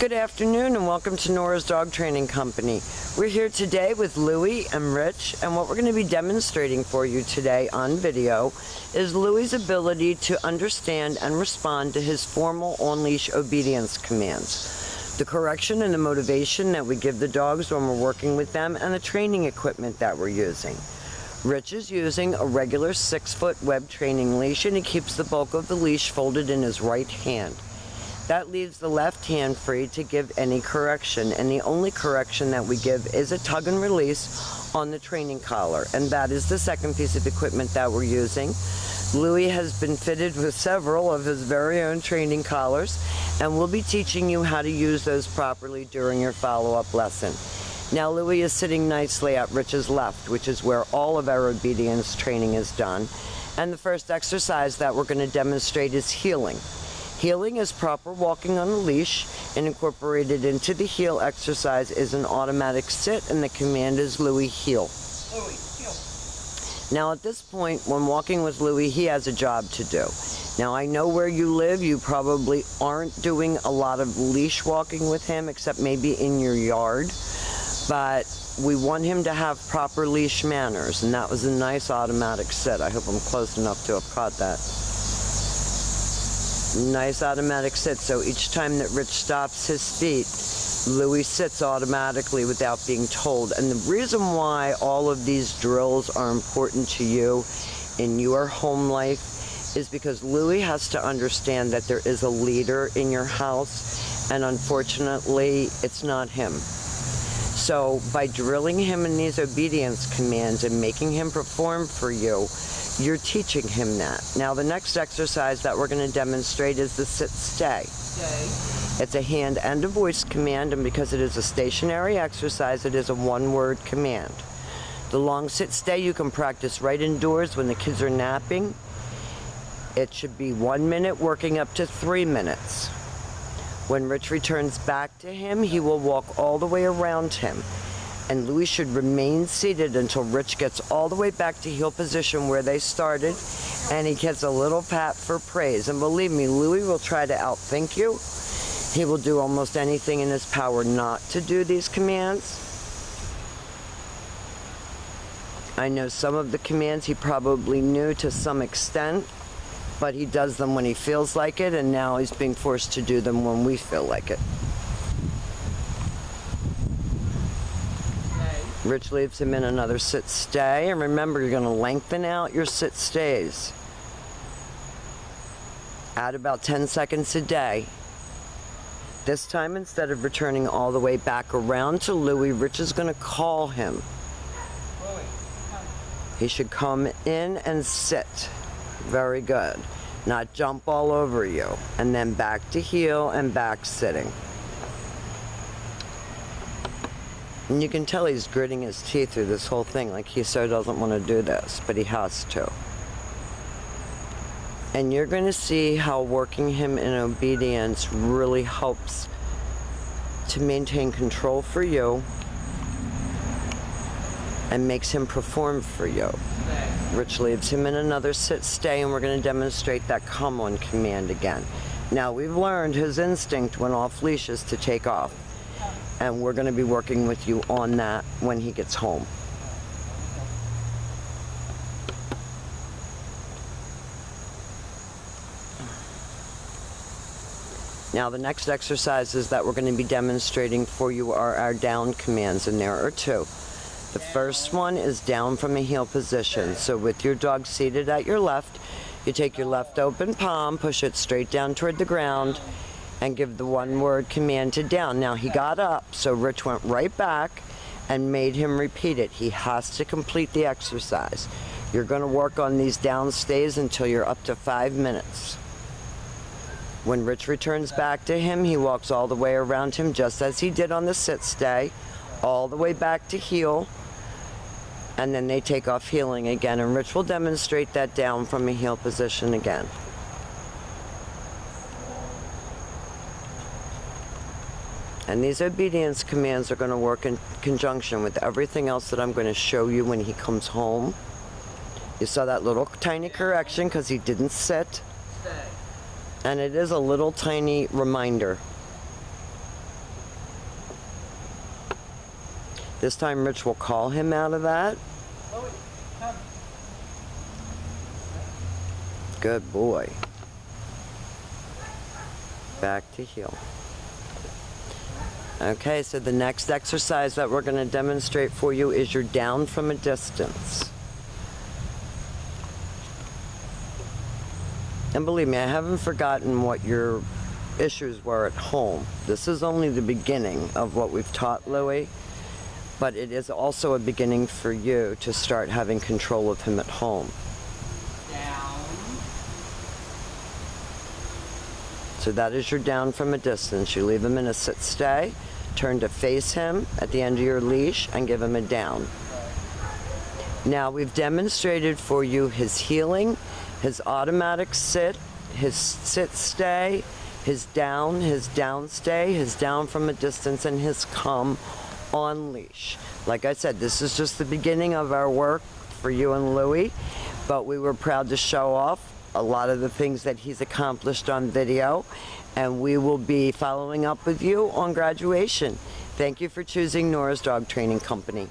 Good afternoon and welcome to Nora's Dog Training Company. We're here today with Louie and Rich, and what we're going to be demonstrating for you today on video is Louie's ability to understand and respond to his formal on-leash obedience commands, the correction and the motivation that we give the dogs when we're working with them, and the training equipment that we're using. Rich is using a regular 6-foot web training leash, and he keeps the bulk of the leash folded in his right hand. That leaves the left hand free to give any correction, and the only correction that we give is a tug and release on the training collar, and that is the second piece of equipment that we're using. Louie has been fitted with several of his very own training collars, and we'll be teaching you how to use those properly during your follow-up lesson. Now Louie is sitting nicely at Rich's left, which is where all of our obedience training is done, and the first exercise that we're going to demonstrate is heeling. Heeling is proper walking on a leash, and incorporated into the heel exercise is an automatic sit, and the command is Louie, heel. Louie, heel. Now at this point, when walking with Louie, he has a job to do. Now I know where you live, you probably aren't doing a lot of leash walking with him, except maybe in your yard, but we want him to have proper leash manners, and that was a nice automatic sit. I hope I'm close enough to have caught that. Nice automatic sit, so each time that Rich stops his feet, Louie sits automatically without being told. And the reason why all of these drills are important to you in your home life is because Louie has to understand that there is a leader in your house, and unfortunately, it's not him. So by drilling him in these obedience commands and making him perform for you, you're teaching him that. Now the next exercise that we're going to demonstrate is the sit-stay. It's a hand and a voice command, and because it is a stationary exercise, it is a one-word command. The long sit-stay you can practice right indoors when the kids are napping. It should be 1 minute, working up to 3 minutes. When Rich returns back to him, he will walk all the way around him, and Louie should remain seated until Rich gets all the way back to heel position where they started, and he gets a little pat for praise. And believe me, Louie will try to outthink you. He will do almost anything in his power not to do these commands. I know some of the commands he probably knew to some extent, but he does them when he feels like it, and now he's being forced to do them when we feel like it. Rich leaves him in another sit-stay, and remember, you're going to lengthen out your sit-stays. Add about 10 seconds a day. This time, instead of returning all the way back around to Louie, Rich is going to call him. He should come in and sit. Very good. Not jump all over you. And then back to heel and back sitting. And you can tell he's gritting his teeth through this whole thing, like he so doesn't want to do this, but he has to. And you're going to see how working him in obedience really helps to maintain control for you and makes him perform for you. Rich leaves him in another sit-stay, and we're going to demonstrate that come on command again. Now we've learned his instinct when off leash is to take off, and we're going to be working with you on that when he gets home. Now the next exercises that we're going to be demonstrating for you are our down commands, and there are two. The first one is down from a heel position. So with your dog seated at your left, you take your left open palm, push it straight down toward the ground, and give the one-word command to down. Now he got up, so Rich went right back and made him repeat it. He has to complete the exercise. You're going to work on these down stays until you're up to 5 minutes. When Rich returns back to him, he walks all the way around him, just as he did on the sit-stay, all the way back to heel, and then they take off heeling again, and Rich will demonstrate that down from a heel position again. And these obedience commands are going to work in conjunction with everything else that I'm going to show you when he comes home. You saw that little tiny correction because he didn't sit. And it is a little tiny reminder. This time Rich will call him out of that. Louie, come. Good boy. Back to heel. Okay, so the next exercise that we're going to demonstrate for you is your down from a distance. And believe me, I haven't forgotten what your issues were at home. This is only the beginning of what we've taught Louie, but it is also a beginning for you to start having control of him at home. Down. So that is your down from a distance. You leave him in a sit-stay, turn to face him at the end of your leash, and give him a down. Now we've demonstrated for you his healing, his automatic sit, his sit-stay, his down stay, his down from a distance, and his come on leash. Like I said, this is just the beginning of our work for you and Louie, but we were proud to show off a lot of the things that he's accomplished on video, and we will be following up with you on graduation. Thank you for choosing Nora's Dog Training Company.